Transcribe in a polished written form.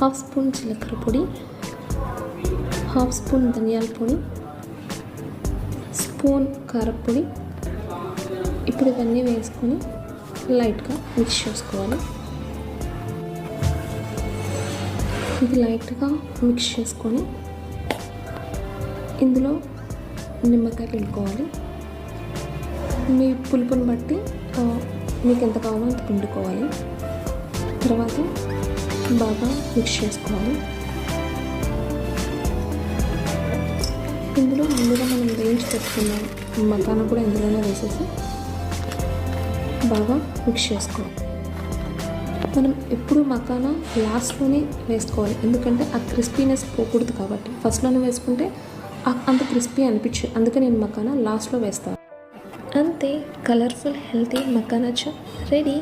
Half spoon జీలకర్ర పొడి, half spoon ధనియాల పొడి, స్పూన్ కారపొడి. ఇప్పుడు ఇవన్నీ వేసుకొని లైట్గా మిక్స్ చేసుకోవాలి. ఇది లైట్గా మిక్స్ చేసుకొని ఇందులో నిమ్మకాయ పిండుకోవాలి. మీ పులుపుని బట్టి మీకు ఎంత కావాలో అంత పిండుకోవాలి. తర్వాత బాగా మిక్స్ చేసుకోవాలి. ఇందులో ముందుగా మనం వేయించి పెట్టుకున్న మకానా కూడా ఇందులోనే వేసేసి బాగా మిక్స్ చేసుకోవాలి. మనం ఎప్పుడు మకానా లాస్ట్లోనే వేసుకోవాలి, ఎందుకంటే ఆ క్రిస్పీనెస్ పోకూడదు కాబట్టి. ఫస్ట్లోనే వేసుకుంటే అంత క్రిస్పీ అనిపించదు, అందుకే నేను మకానా లాస్ట్లో వేస్తాను. అంతే, colourful healthy makhana chop ready.